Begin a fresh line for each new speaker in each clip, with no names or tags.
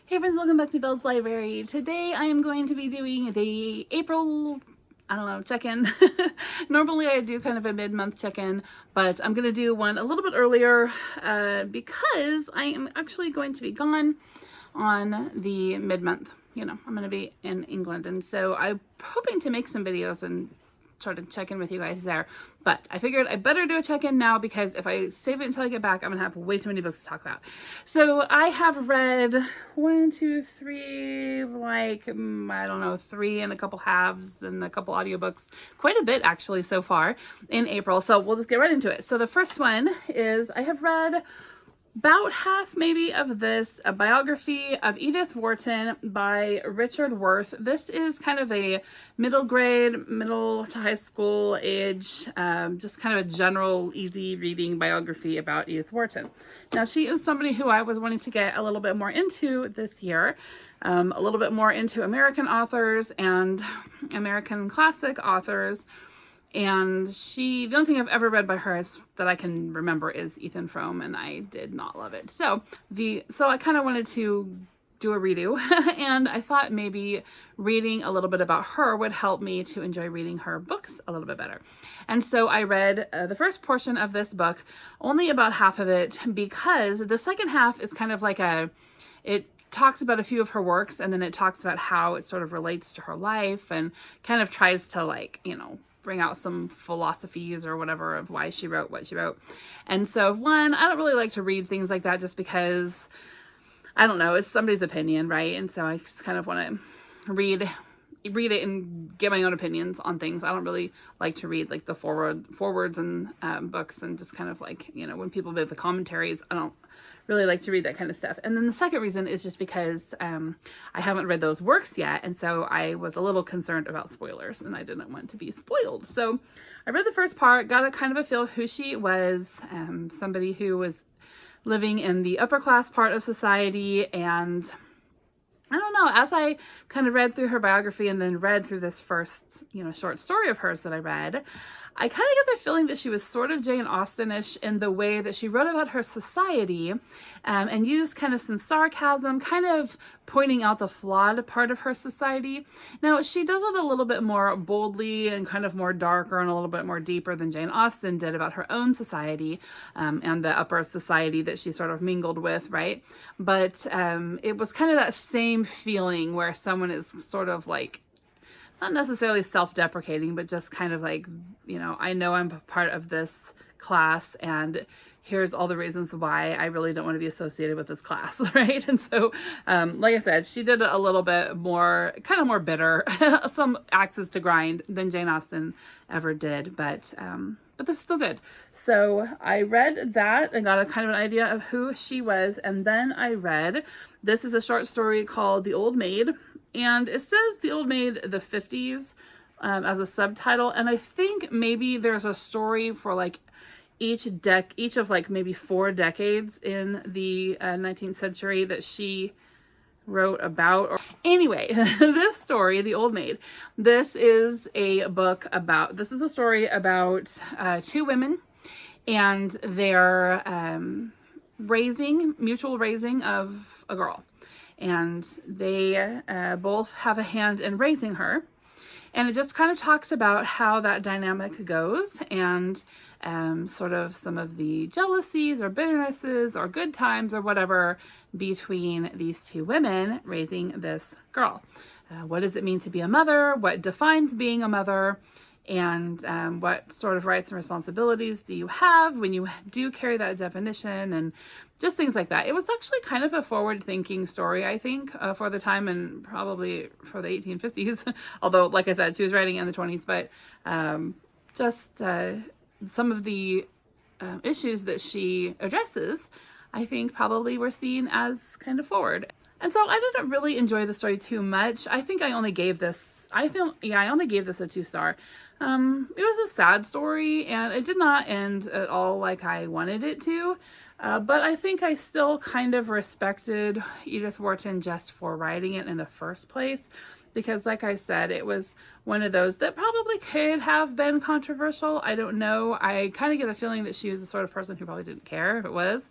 Hey friends, welcome back to Belle's Library. Today I am going to be doing the April, check-in. Normally I do kind of a mid-month check-in, but I'm going to do one a little bit earlier because I am actually going to be gone on the mid-month. I'm going to be in England, and so I'm hoping to make some videos and sort of check in with you guys there. But I figured I better do a check-in now because if I save it until I get back, I'm gonna have way too many books to talk about. So I have read 1, 2, 3, three and a couple halves and a couple audiobooks, quite a bit actually so far in April. So we'll just get right into it. So the first one is I have read about half maybe of this, a biography of Edith Wharton by Richard Worth. This is kind of a middle to high school age, just kind of a general easy reading biography about Edith Wharton. Now she is somebody who I was wanting to get a little bit more into this year, a little bit more into American authors and American classic authors. And the only thing I've ever read by her that I can remember is Ethan Frome, and I did not love it. So I kind of wanted to do a redo, and I thought maybe reading a little bit about her would help me to enjoy reading her books a little bit better. And so I read the first portion of this book, only about half of it, because the second half is kind of like it talks about a few of her works, and then it talks about how it sort of relates to her life and kind of tries to bring out some philosophies or whatever of why she wrote what she wrote. And so I don't really like to read things like that just because, I don't know, it's somebody's opinion, right? And so I just kind of want to read it and get my own opinions on things. I don't really like to read like the forwards and books and just kind of when people do the commentaries, I don't really like to read that kind of stuff. And then the second reason is just because I haven't read those works yet, and so I was a little concerned about spoilers, and I didn't want to be spoiled. So I read the first part, got a kind of a feel of who she was, somebody who was living in the upper class part of society, and I don't know, as I kind of read through her biography and then read through this first, short story of hers that I read, I kind of get the feeling that she was sort of Jane Austen-ish in the way that she wrote about her society and used kind of some sarcasm, kind of pointing out the flawed part of her society. Now, she does it a little bit more boldly and kind of more darker and a little bit more deeper than Jane Austen did about her own society and the upper society that she sort of mingled with, right? But it was kind of that same feeling where someone is sort of not necessarily self-deprecating, but just kind of I know I'm part of this class, and here's all the reasons why I really don't want to be associated with this class, right? And so, like I said, she did it a little bit more, kind of more bitter, some axes to grind than Jane Austen ever did, but that's still good. So I read that and got a kind of an idea of who she was, and then I read, this is a short story called The Old Maid, and it says The Old Maid, the 50s, as a subtitle, and I think maybe there's a story for each of maybe 4 decades in the 19th century that she wrote about. Anyway, this story, The Old Maid, this is a story about 2 women and their mutual raising of a girl. And they both have a hand in raising her. And it just kind of talks about how that dynamic goes and sort of some of the jealousies or bitternesses or good times or whatever between these 2 women raising this girl. What does it mean to be a mother? What defines being a mother? And what sort of rights and responsibilities do you have when you do carry that definition, and just things like that. It was actually kind of a forward-thinking story, I think, for the time and probably for the 1850s, although, like I said, she was writing in the 20s, but some of the issues that she addresses, I think, probably were seen as kind of forward. And so I didn't really enjoy the story too much. I think I only gave this a 2-star. It was a sad story, and it did not end at all like I wanted it to. But I think I still kind of respected Edith Wharton just for writing it in the first place. Because like I said, it was one of those that probably could have been controversial. I don't know. I kind of get the feeling that she was the sort of person who probably didn't care if it was.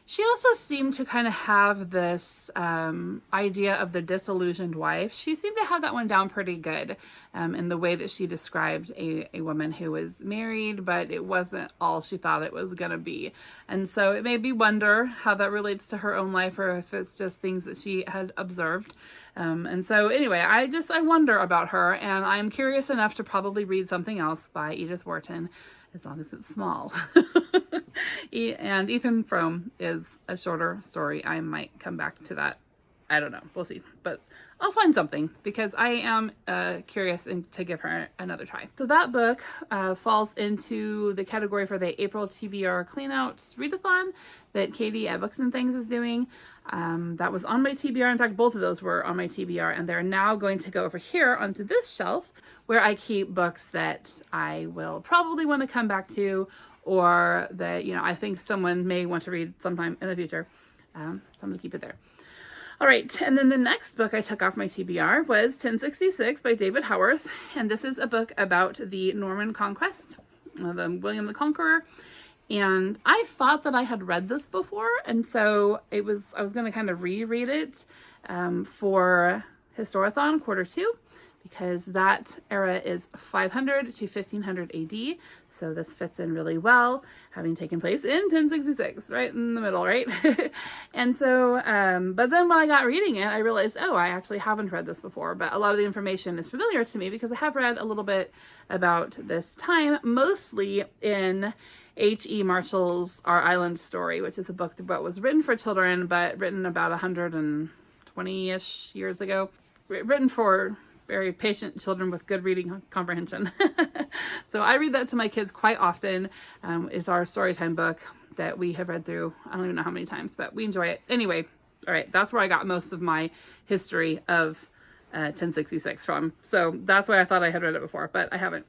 She also seemed to kind of have this idea of the disillusioned wife. She seemed to have that one down pretty good in the way that she described a woman who was married, but it wasn't all she thought it was going to be. And so it made me wonder how that relates to her own life, or if it's just things that she had observed. And so anyway, I wonder about her, and I'm curious enough to probably read something else by Edith Wharton, as long as it's small. And Ethan Frome is a shorter story. I might come back to that. I don't know. We'll see. But I'll find something, because I am curious to give her another try. So that book falls into the category for the April TBR Cleanout Readathon that Katie at Books and Things is doing. That was on my TBR. In fact, both of those were on my TBR, and they're now going to go over here onto this shelf where I keep books that I will probably want to come back to, or that, you know, I think someone may want to read sometime in the future. So I'm going to keep it there. All right, and then the next book I took off my TBR was 1066 by David Howarth, and this is a book about the Norman conquest, William the Conqueror. And I thought that I had read this before, and so I was going to kind of reread it for Historathon Q2, because that era is 500 to 1500 AD. So this fits in really well, having taken place in 1066, right in the middle, right? And so, but then when I got reading it, I realized, oh, I actually haven't read this before, but a lot of the information is familiar to me because I have read a little bit about this time, mostly in H.E. Marshall's Our Island Story, which is a book that was written for children, but written about 120-ish years ago. Written for very patient children with good reading comprehension. So I read that to my kids quite often. It's our storytime book that we have read through, I don't even know how many times, but we enjoy it. Anyway, all right, that's where I got most of my history of 1066 from. So that's why I thought I had read it before, but I haven't.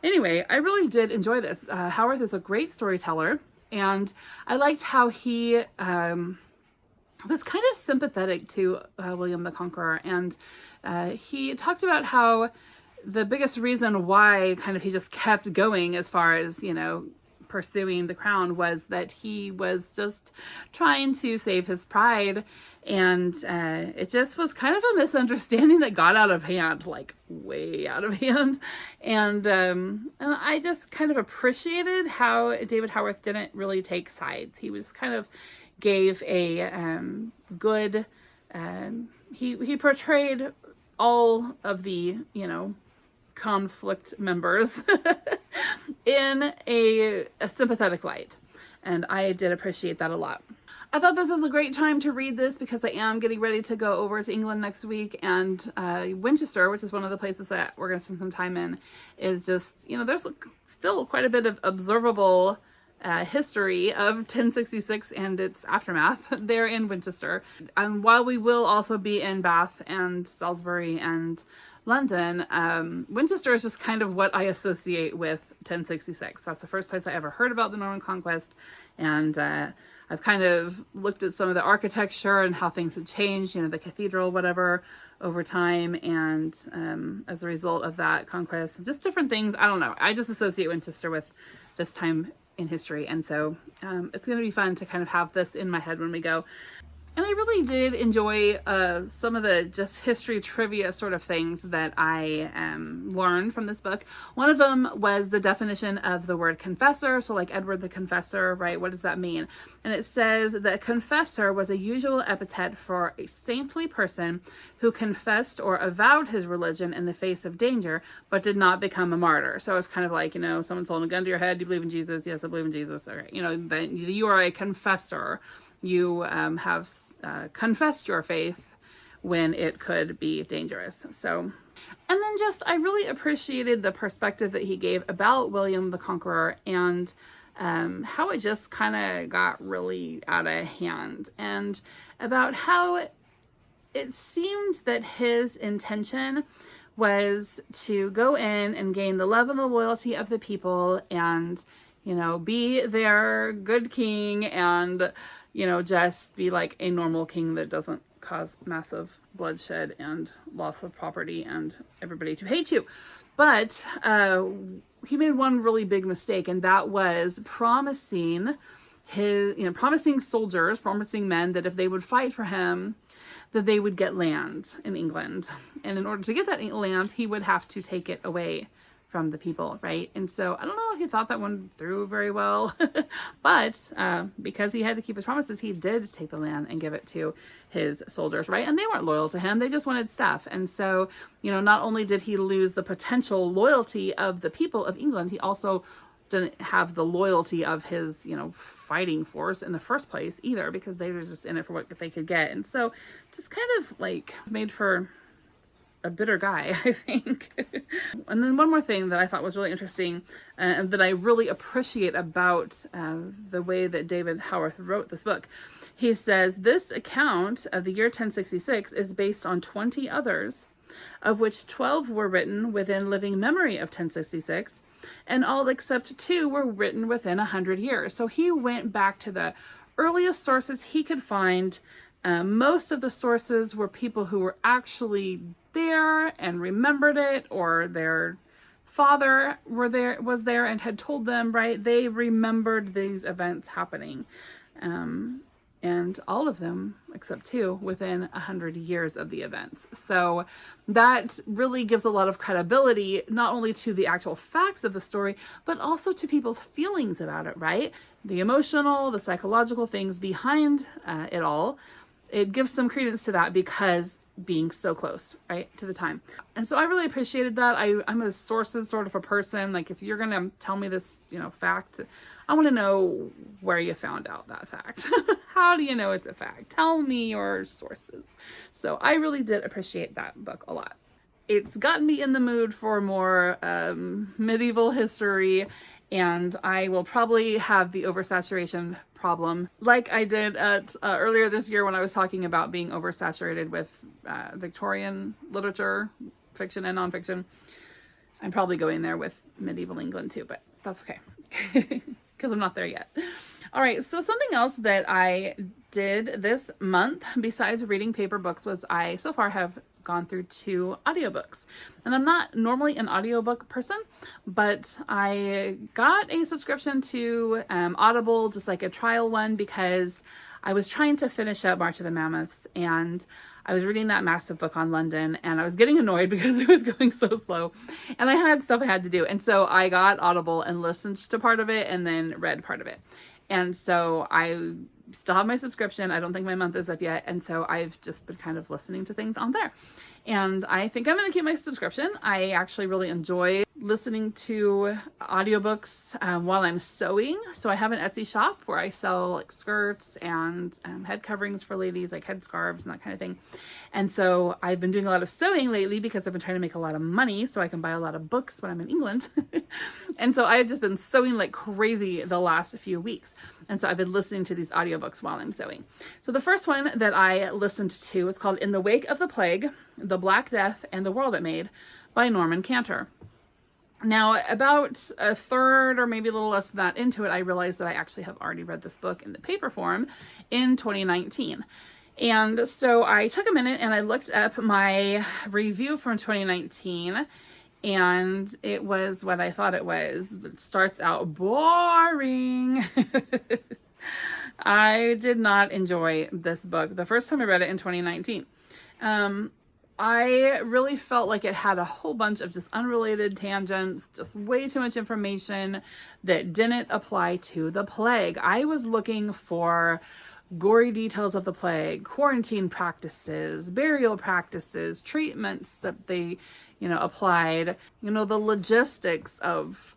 Anyway, I really did enjoy this. Howarth is a great storyteller, and I liked how he was kind of sympathetic to William the Conqueror, and he talked about how the biggest reason why kind of he just kept going as far as, you know, pursuing the crown was that he was just trying to save his pride, and it just was kind of a misunderstanding that got out of hand, like way out of hand. And I just kind of appreciated how David Howarth didn't really take sides. He was kind of gave a good, he portrayed all of the, you know, conflict members in a sympathetic light, and I did appreciate that a lot. I thought this was a great time to read this because I am getting ready to go over to England next week, and Winchester, which is one of the places that we're going to spend some time in, is just, you know, there's still quite a bit of observable history of 1066 and its aftermath there in Winchester. And while we will also be in Bath and Salisbury and London, Winchester is just kind of what I associate with 1066. That's the first place I ever heard about the Norman conquest, and I've kind of looked at some of the architecture and how things had changed, you know, the cathedral, whatever, over time, and as a result of that conquest, just different things. I don't know. I just associate Winchester with this time in history, and so it's going to be fun to kind of have this in my head when we go. And I really did enjoy some of the just history trivia sort of things that I learned from this book. One of them was the definition of the word confessor. So like Edward the Confessor, right? What does that mean? And it says that confessor was a usual epithet for a saintly person who confessed or avowed his religion in the face of danger, but did not become a martyr. So it's kind of like, you know, someone's holding a gun to your head. Do you believe in Jesus? Yes, I believe in Jesus. Okay. You know, then you are a confessor. You have confessed your faith when it could be dangerous. So, and then just, I really appreciated the perspective that he gave about William the Conqueror, and how it just kind of got really out of hand, and about how it seemed that his intention was to go in and gain the love and the loyalty of the people, and, you know, be their good king, and, you know, just be like a normal king that doesn't cause massive bloodshed and loss of property and everybody to hate you. But he made one really big mistake, and that was promising his, promising soldiers, promising men that if they would fight for him, that they would get land in England. And in order to get that land, he would have to take it away from the people, right? And so I don't know if he thought that one through very well, but because he had to keep his promises, he did take the land and give it to his soldiers, right? And they weren't loyal to him. They just wanted stuff. And so, not only did he lose the potential loyalty of the people of England, he also didn't have the loyalty of his, fighting force in the first place either, because they were just in it for what they could get. And so just kind of like made for a bitter guy, I think. And then one more thing that I thought was really interesting and that I really appreciate about the way that David Haworth wrote this book. He says, this account of the year 1066 is based on 20 others, of which 12 were written within living memory of 1066, and all except 2 were written within 100 years. So he went back to the earliest sources he could find. Most of the sources were people who were actually there and remembered it, or their father was there and had told them, right? They remembered these events happening. And all of them, except 2, within 100 years of the events. So that really gives a lot of credibility, not only to the actual facts of the story, but also to people's feelings about it, right? The emotional, the psychological things behind it all. It gives some credence to that because being so close, right, to the time. And so I really appreciated that. I'm a sources sort of a person. Like, if you're going to tell me this, fact, I want to know where you found out that fact. How do you know it's a fact? Tell me your sources. So I really did appreciate that book a lot. It's gotten me in the mood for more medieval history, and I will probably have the oversaturation problem like I did at earlier this year when I was talking about being oversaturated with Victorian literature, fiction and nonfiction. I'm probably going there with medieval England too, but that's okay because I'm not there yet. All right, so something else that I did this month besides reading paper books was I so far have gone through 2 audiobooks. And I'm not normally an audiobook person, but I got a subscription to Audible, just like a trial one, because I was trying to finish up March of the Mammoths, and I was reading that massive book on London, and I was getting annoyed because it was going so slow, and I had stuff I had to do. And so I got Audible and listened to part of it and then read part of it. And so I still have my subscription. I don't think my month is up yet. And so I've just been kind of listening to things on there. And I think I'm going to keep my subscription. I actually really enjoy listening to audiobooks while I'm sewing. So I have an Etsy shop where I sell like skirts and head coverings for ladies, like head scarves and that kind of thing. And so I've been doing a lot of sewing lately because I've been trying to make a lot of money so I can buy a lot of books when I'm in England. And so I've just been sewing like crazy the last few weeks. And so I've been listening to these audiobooks while I'm sewing. So the first one that I listened to is called In the Wake of the Plague, The Black Death and the World It Made by Norman Cantor. Now, about a third or maybe a little less than that into it, I realized that I actually have already read this book in the paper form in 2019. And so I took a minute and I looked up my review from 2019, and it was what I thought it was. It starts out boring. I did not enjoy this book the first time I read it in 2019. I really felt like it had a whole bunch of just unrelated tangents, just way too much information that didn't apply to the plague. I was looking for gory details of the plague, quarantine practices, burial practices, treatments that they, applied, the logistics of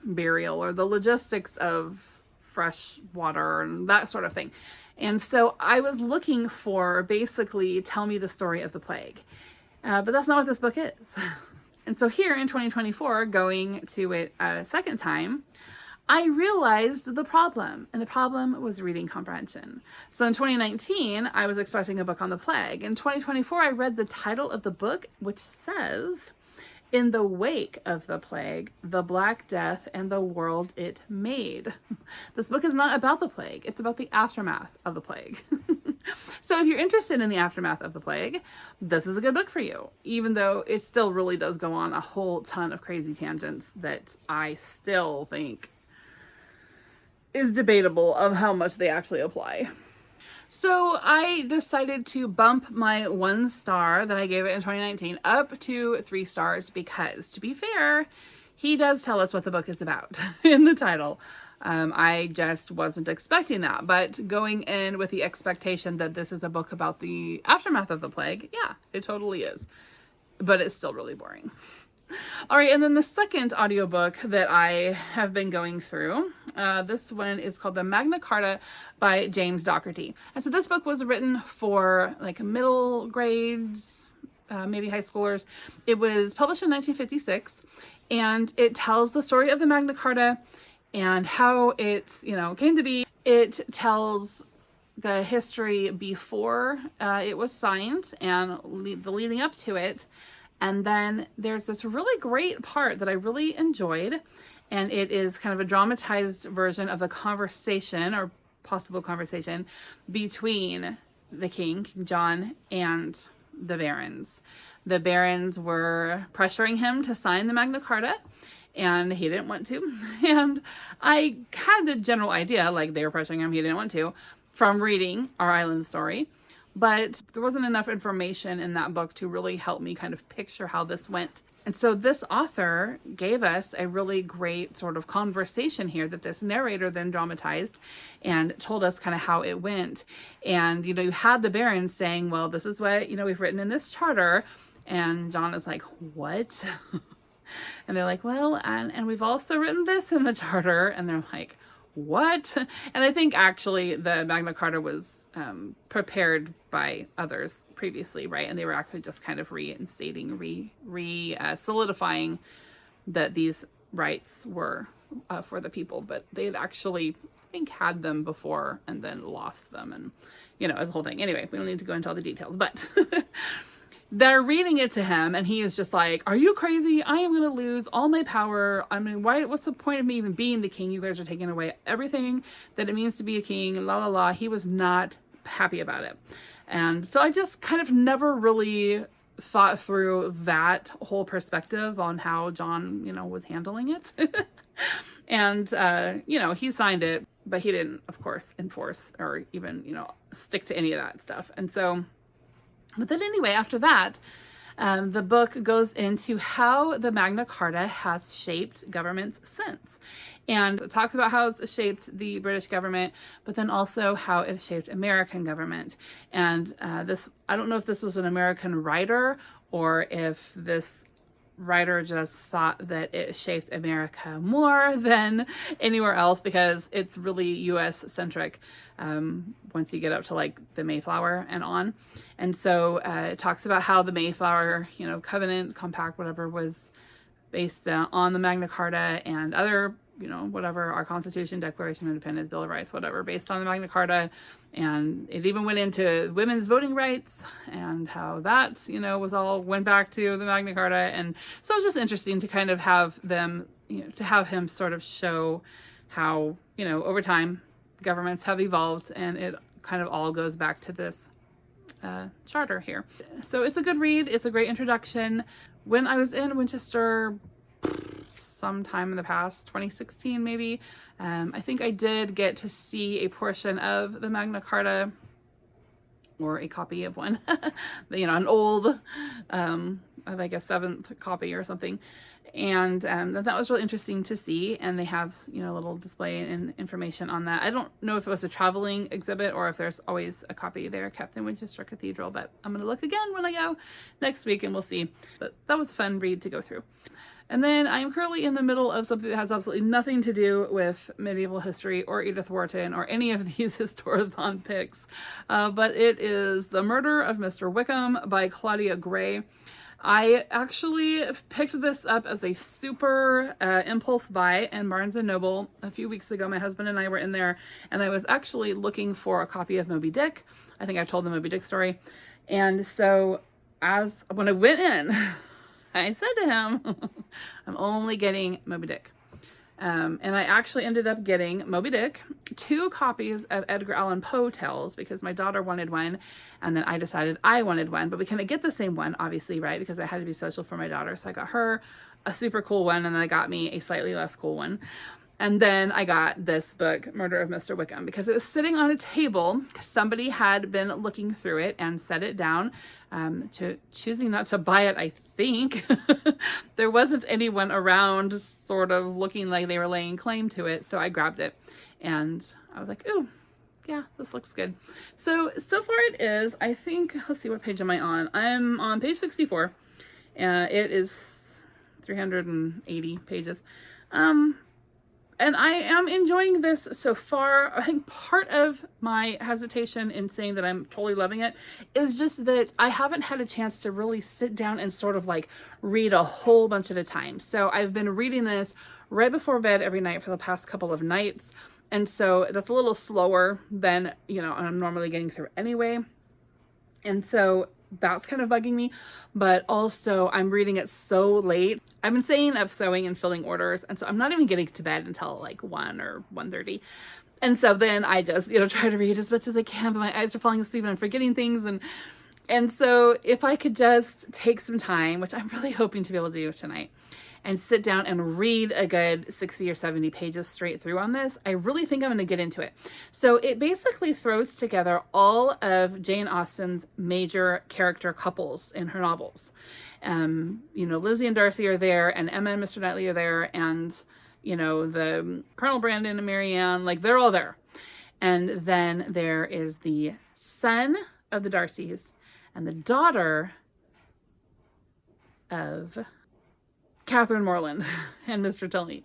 burial or the logistics of fresh water and that sort of thing. And so I was looking for basically tell me the story of the plague. But that's not what this book is. And so here in 2024, going to it a second time, I realized the problem, and the problem was reading comprehension. So in 2019, I was expecting a book on the plague. In 2024, I read the title of the book, which says, In the Wake of the Plague, the Black Death and the World It Made. This book is not about the plague. It's about the aftermath of the plague. So if you're interested in the aftermath of the plague, this is a good book for you, even though it still really does go on a whole ton of crazy tangents that I still think is debatable of how much they actually apply. So I decided to bump my 1 star that I gave it in 2019 up to 3 stars because, to be fair, he does tell us what the book is about in the title. I just wasn't expecting that, but going in with the expectation that this is a book about the aftermath of the plague, yeah, it totally is. But it's still really boring. All right, and then the second audiobook that I have been going through, this one is called The Magna Carta by James Docherty. And so this book was written for like middle grades, maybe high schoolers. It was published in 1956, and it tells the story of the Magna Carta and how it, came to be. It tells the history before it was signed and the leading up to it. And then there's this really great part that I really enjoyed, and it is kind of a dramatized version of the conversation or possible conversation between the King John, and the barons. The barons were pressuring him to sign the Magna Carta, and he didn't want to. And I had the general idea, like they were pressuring him, he didn't want to, from reading Our Island Story. But there wasn't enough information in that book to really help me kind of picture how this went. And so this author gave us a really great sort of conversation here that this narrator then dramatized and told us kind of how it went. And, you had the barons saying, well, this is what, we've written in this charter. And John is like, what? And they're like, well, and we've also written this in the charter. And they're like, what? And I think actually the Magna Carta was prepared by others previously, right? And they were actually just kind of reinstating, solidifying that these rights were for the people, but they had actually, I think, had them before and then lost them, and as a whole thing. Anyway, we don't need to go into all the details, but they're reading it to him, and he is just like, are you crazy? I am going to lose all my power. I mean, what's the point of me even being the king? You guys are taking away everything that it means to be a king, la la la. He was not happy about it. And so I just kind of never really thought through that whole perspective on how John, was handling it. And, he signed it, but he didn't, of course, enforce or even, stick to any of that stuff. And so, but then anyway, after that, the book goes into how the Magna Carta has shaped governments since. And it talks about how it's shaped the British government, but then also how it shaped American government. And I don't know if this was an American writer or if this writer just thought that it shaped America more than anywhere else, because it's really US centric once you get up to like the Mayflower and on. And so it talks about how the Mayflower, covenant, compact, whatever, was based on the Magna Carta and other, whatever, our Constitution, Declaration of Independence, Bill of Rights, whatever, based on the Magna Carta. And it even went into women's voting rights and how that, went back to the Magna Carta. And so it's just interesting to kind of have them, to have him sort of show how, over time governments have evolved, and it kind of all goes back to this charter here. So it's a good read. It's a great introduction. When I was in Winchester sometime in the past, 2016 maybe, I think I did get to see a portion of the Magna Carta, or a copy of one, an old, like a 7th copy or something. And that was really interesting to see. And they have, a little display and information on that. I don't know if it was a traveling exhibit or if there's always a copy there kept in Winchester Cathedral, but I'm going to look again when I go next week and we'll see. But that was a fun read to go through. And then I'm currently in the middle of something that has absolutely nothing to do with medieval history or Edith Wharton or any of these Historathon picks. But it is The Murder of Mr. Wickham by Claudia Gray. I actually picked this up as a super impulse buy in Barnes & Noble a few weeks ago. My husband and I were in there, and I was actually looking for a copy of Moby Dick. I think I've told the Moby Dick story. And so when I went in, I said to him, I'm only getting Moby Dick. And I actually ended up getting Moby Dick, 2 copies of Edgar Allan Poe tales, because my daughter wanted one, and then I decided I wanted one, but we couldn't get the same one, obviously, right? Because I had to be special for my daughter. So I got her a super cool one, and then I got me a slightly less cool one. And then I got this book, Murder of Mr. Wickham, because it was sitting on a table. Somebody had been looking through it and set it down, choosing not to buy it, I think. There wasn't anyone around sort of looking like they were laying claim to it, so I grabbed it. And I was like, ooh, yeah, this looks good. So far it is, I think, let's see, what page am I on? I'm on page 64. It is 380 pages. And I am enjoying this so far. I think part of my hesitation in saying that I'm totally loving it is just that I haven't had a chance to really sit down and sort of like read a whole bunch at a time. So I've been reading this right before bed every night for the past couple of nights. And so that's a little slower than, I'm normally getting through anyway. And so that's kind of bugging me, but also I'm reading it so late. I've been staying up sewing and filling orders, and so I'm not even getting to bed until like 1 or 1:30. And so then I just, try to read as much as I can, but my eyes are falling asleep and I'm forgetting things. And so if I could just take some time, which I'm really hoping to be able to do tonight, and sit down and read a good 60 or 70 pages straight through on this, I really think I'm going to get into it. So it basically throws together all of Jane Austen's major character couples in her novels. Lizzie and Darcy are there, and Emma and Mr. Knightley are there, and, the Colonel Brandon and Marianne, like, they're all there. And then there is the son of the Darcys and the daughter of Catherine Morland and Mr. Tully.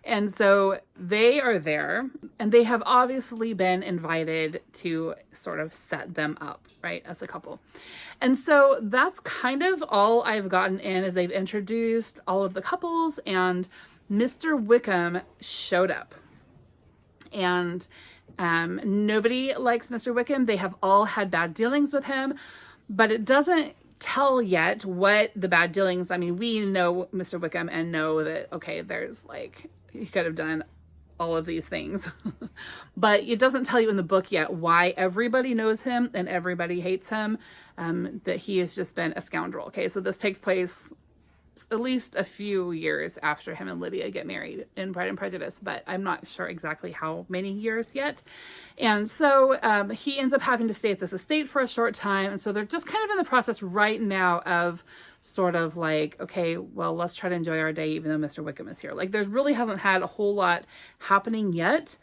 And so they are there, and they have obviously been invited to sort of set them up, right, as a couple. And so that's kind of all I've gotten in, is they've introduced all of the couples, and Mr. Wickham showed up. And nobody likes Mr. Wickham. They have all had bad dealings with him, but it doesn't tell yet what the bad dealings. I mean, we know Mr. Wickham and know that, okay, there's like, he could have done all of these things, but it doesn't tell you in the book yet why everybody knows him and everybody hates him, that he has just been a scoundrel. Okay, so this takes place at least a few years after him and Lydia get married in Pride and Prejudice, but I'm not sure exactly how many years yet. And so he ends up having to stay at this estate for a short time. And so they're just kind of in the process right now of sort of like, okay, well, let's try to enjoy our day, even though Mr. Wickham is here. Like, there really hasn't had a whole lot happening yet,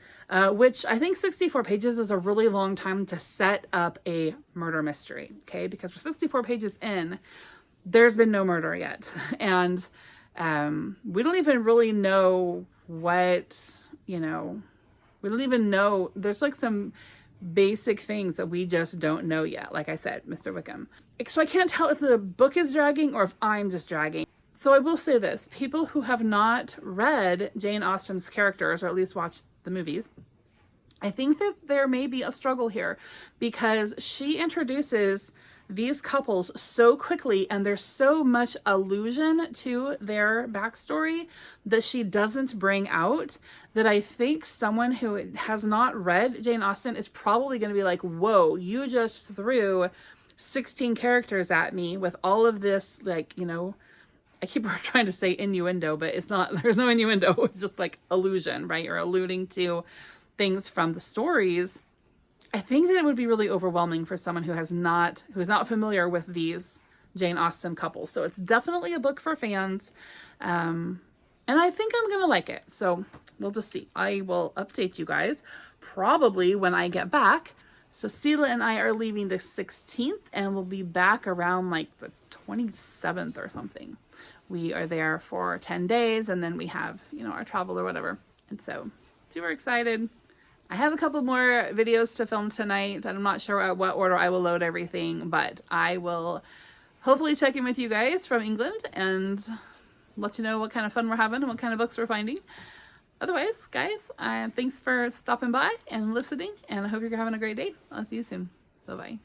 which I think 64 pages is a really long time to set up a murder mystery. Okay, because for 64 pages in, there's been no murder yet. And we don't even really know what, we don't even know. There's like some basic things that we just don't know yet. Like I said, Mr. Wickham. So I can't tell if the book is dragging or if I'm just dragging. So I will say this, people who have not read Jane Austen's characters, or at least watched the movies, I think that there may be a struggle here, because she introduces these couples so quickly, and there's so much allusion to their backstory that she doesn't bring out, that I think someone who has not read Jane Austen is probably going to be like, whoa, you just threw 16 characters at me with all of this, like, I keep trying to say innuendo, but it's not, there's no innuendo. It's just like allusion, right? Or alluding to things from the stories. I think that it would be really overwhelming for someone who is not familiar with these Jane Austen couples. So it's definitely a book for fans. And I think I'm going to like it. So we'll just see. I will update you guys probably when I get back. So Sela and I are leaving the 16th, and we'll be back around like the 27th or something. We are there for 10 days, and then we have, our travel or whatever. And so super excited. I have a couple more videos to film tonight. I'm not sure at what order I will load everything, but I will hopefully check in with you guys from England and let you know what kind of fun we're having and what kind of books we're finding. Otherwise, guys, thanks for stopping by and listening, and I hope you're having a great day. I'll see you soon. Bye-bye.